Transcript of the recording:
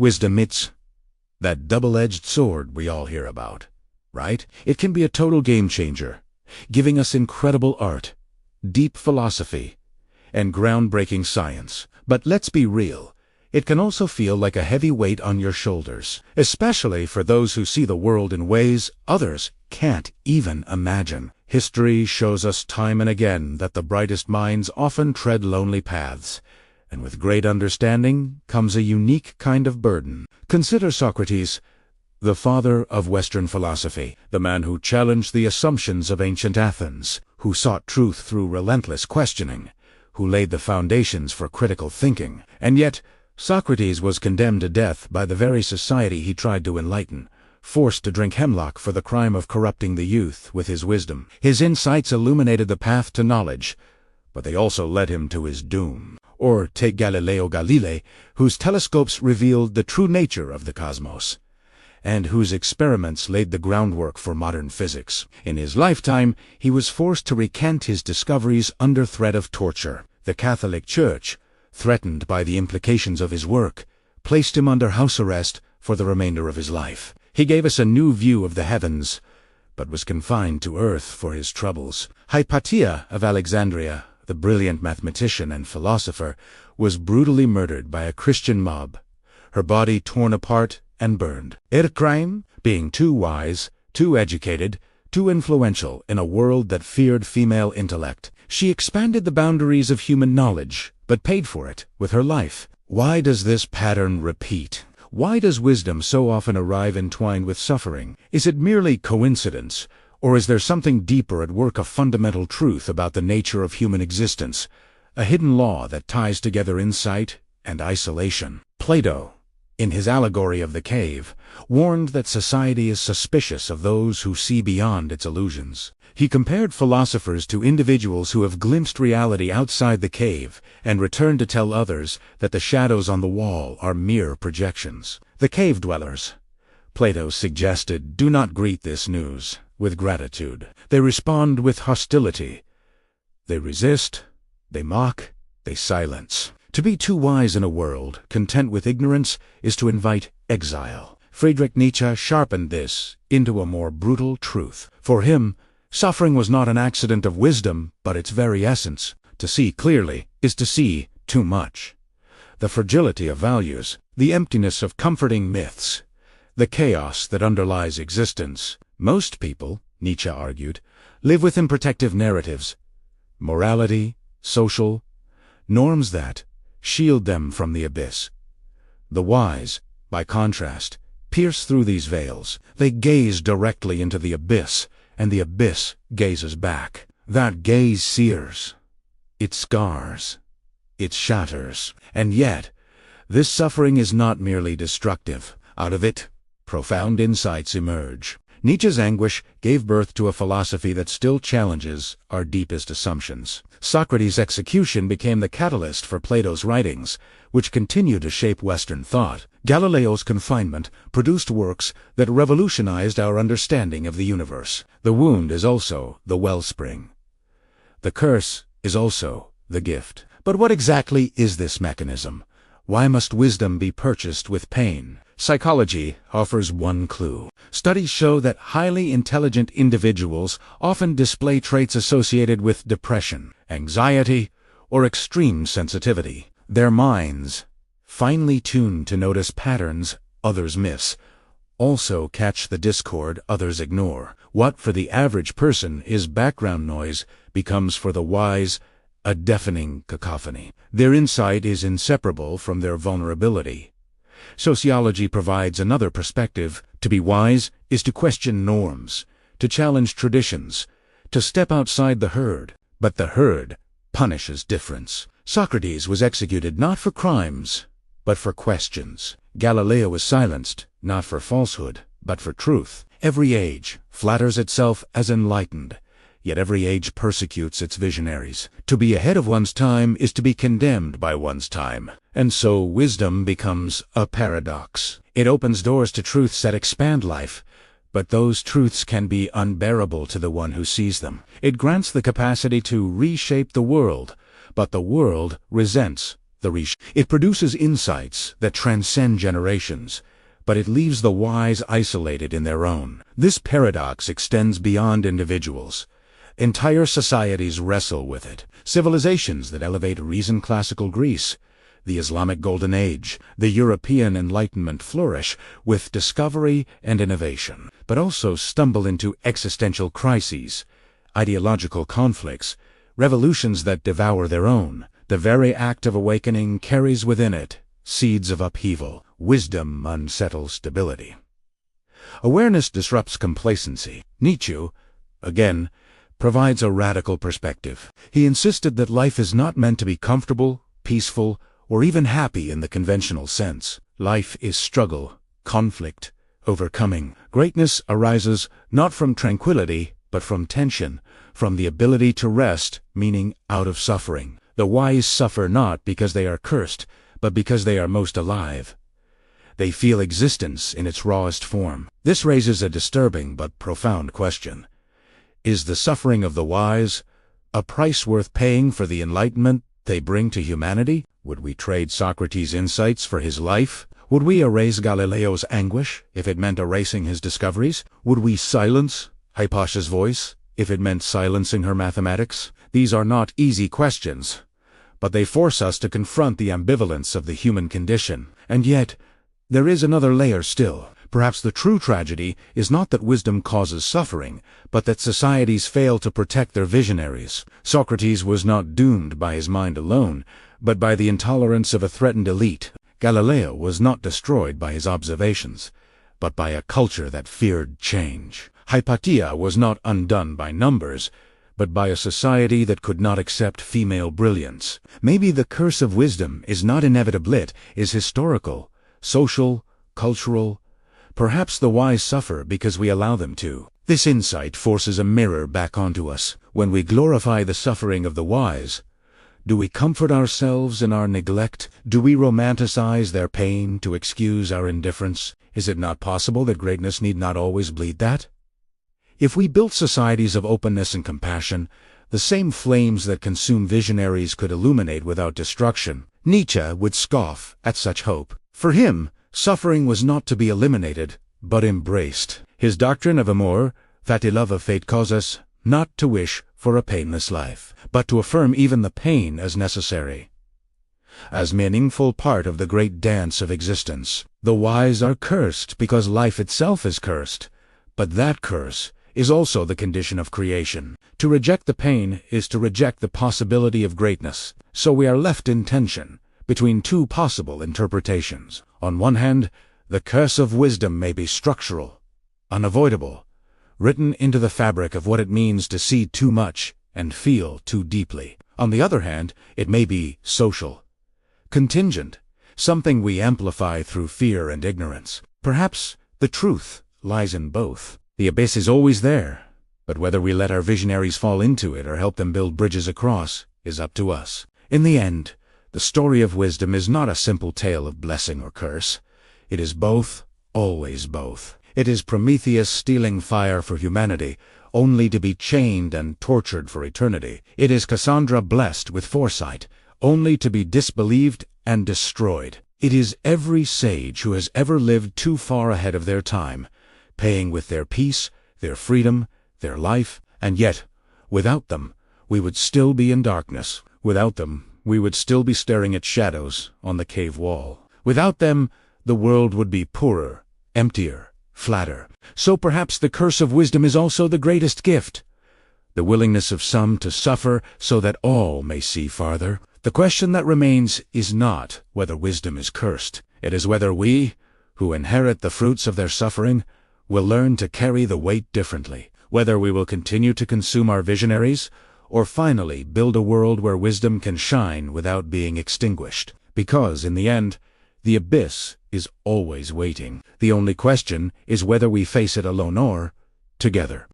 Wisdom, it's that double-edged sword we all hear about, right? It can be a total game changer, giving us incredible art, deep philosophy, and groundbreaking science. But let's be real, it can also feel like a heavy weight on your shoulders, especially for those who see the world in ways others can't even imagine. History shows us time and again that the brightest minds often tread lonely paths, and with great understanding comes a unique kind of burden. Consider Socrates, the father of Western philosophy, the man who challenged the assumptions of ancient Athens, who sought truth through relentless questioning, who laid the foundations for critical thinking. And yet, Socrates was condemned to death by the very society he tried to enlighten, forced to drink hemlock for the crime of corrupting the youth with his wisdom. His insights illuminated the path to knowledge, but they also led him to his doom. Or take Galileo Galilei, whose telescopes revealed the true nature of the cosmos, and whose experiments laid the groundwork for modern physics. In his lifetime, he was forced to recant his discoveries under threat of torture. The Catholic Church, threatened by the implications of his work, placed him under house arrest for the remainder of his life. He gave us a new view of the heavens, but was confined to earth for his troubles. Hypatia of Alexandria, the brilliant mathematician and philosopher, was brutally murdered by a Christian mob, her body torn apart and burned. Her crime? Being too wise, too educated, too influential in a world that feared female intellect. She expanded the boundaries of human knowledge, but paid for it with her life. Why does this pattern repeat? Why does wisdom so often arrive entwined with suffering? Is it merely coincidence, or is there something deeper at work, a fundamental truth about the nature of human existence, a hidden law that ties together insight and isolation? Plato, in his allegory of the cave, warned that society is suspicious of those who see beyond its illusions. He compared philosophers to individuals who have glimpsed reality outside the cave and return to tell others that the shadows on the wall are mere projections. The cave dwellers, Plato suggested, do not greet this news with gratitude. They respond with hostility. They resist, they mock, they silence. To be too wise in a world content with ignorance is to invite exile. Friedrich Nietzsche sharpened this into a more brutal truth. For him, suffering was not an accident of wisdom, but its very essence. To see clearly is to see too much. The fragility of values, the emptiness of comforting myths, the chaos that underlies existence. Most people, Nietzsche argued, live within protective narratives, morality, social norms that shield them from the abyss. The wise, by contrast, pierce through these veils. They gaze directly into the abyss, and the abyss gazes back. That gaze sears. It scars. It shatters. And yet, this suffering is not merely destructive. Out of it, profound insights emerge. Nietzsche's anguish gave birth to a philosophy that still challenges our deepest assumptions. Socrates' execution became the catalyst for Plato's writings, which continue to shape Western thought. Galileo's confinement produced works that revolutionized our understanding of the universe. The wound is also the wellspring. The curse is also the gift. But what exactly is this mechanism? Why must wisdom be purchased with pain? Psychology offers one clue. Studies show that highly intelligent individuals often display traits associated with depression, anxiety, or extreme sensitivity. Their minds, finely tuned to notice patterns others miss, also catch the discord others ignore. What for the average person is background noise becomes for the wise a deafening cacophony. Their insight is inseparable from their vulnerability. Sociology provides another perspective. To be wise is to question norms, to challenge traditions, to step outside the herd. But the herd punishes difference. Socrates was executed not for crimes, but for questions. Galileo was silenced, not for falsehood, but for truth. Every age flatters itself as enlightened, yet every age persecutes its visionaries. To be ahead of one's time is to be condemned by one's time. And so wisdom becomes a paradox. It opens doors to truths that expand life, but those truths can be unbearable to the one who sees them. It grants the capacity to reshape the world, but the world resents the Riche. It produces insights that transcend generations, but it leaves the wise isolated in their own. This paradox extends beyond individuals. Entire societies wrestle with it. Civilizations that elevate reason, classical Greece, the Islamic Golden Age, the European Enlightenment flourish with discovery and innovation, but also stumble into existential crises, ideological conflicts, revolutions that devour their own. The very act of awakening carries within it seeds of upheaval. Wisdom unsettles stability. Awareness disrupts complacency. Nietzsche, again, provides a radical perspective. He insisted that life is not meant to be comfortable, peaceful, or even happy in the conventional sense. Life is struggle, conflict, overcoming. Greatness arises not from tranquility, but from tension, from the ability to rest, meaning out of suffering. The wise suffer not because they are cursed, but because they are most alive. They feel existence in its rawest form. This raises a disturbing but profound question. Is the suffering of the wise a price worth paying for the enlightenment they bring to humanity? Would we trade Socrates' insights for his life? Would we erase Galileo's anguish if it meant erasing his discoveries? Would we silence Hypatia's voice if it meant silencing her mathematics? These are not easy questions, but they force us to confront the ambivalence of the human condition. And yet, there is another layer still. Perhaps the true tragedy is not that wisdom causes suffering, but that societies fail to protect their visionaries. Socrates was not doomed by his mind alone, but by the intolerance of a threatened elite. Galileo was not destroyed by his observations, but by a culture that feared change. Hypatia was not undone by numbers, but by a society that could not accept female brilliance. Maybe the curse of wisdom is not inevitable, it is historical, social, cultural. Perhaps the wise suffer because we allow them to. This insight forces a mirror back onto us. When we glorify the suffering of the wise, do we comfort ourselves in our neglect? Do we romanticize their pain to excuse our indifference? Is it not possible that greatness need not always bleed that? If we built societies of openness and compassion, the same flames that consume visionaries could illuminate without destruction. Nietzsche would scoff at such hope. For him, suffering was not to be eliminated, but embraced. His doctrine of amour, love of fate, calls us not to wish for a painless life, but to affirm even the pain as necessary, as meaningful part of the great dance of existence. The wise are cursed because life itself is cursed, but that curse is also the condition of creation. To reject the pain is to reject the possibility of greatness. So we are left in tension between two possible interpretations. On one hand, the curse of wisdom may be structural, unavoidable, written into the fabric of what it means to see too much and feel too deeply. On the other hand, it may be social, contingent, something we amplify through fear and ignorance. Perhaps the truth lies in both. The abyss is always there, but whether we let our visionaries fall into it or help them build bridges across is up to us. In the end, the story of wisdom is not a simple tale of blessing or curse. It is both, always both. It is Prometheus stealing fire for humanity, only to be chained and tortured for eternity. It is Cassandra blessed with foresight, only to be disbelieved and destroyed. It is every sage who has ever lived too far ahead of their time, paying with their peace, their freedom, their life, and yet, without them, we would still be in darkness. Without them, we would still be staring at shadows on the cave wall. Without them, the world would be poorer, emptier, flatter. So perhaps the curse of wisdom is also the greatest gift, the willingness of some to suffer so that all may see farther. The question that remains is not whether wisdom is cursed. It is whether we, who inherit the fruits of their suffering, will learn to carry the weight differently. Whether we will continue to consume our visionaries, or finally build a world where wisdom can shine without being extinguished. Because, in the end, the abyss is always waiting. The only question is whether we face it alone or together.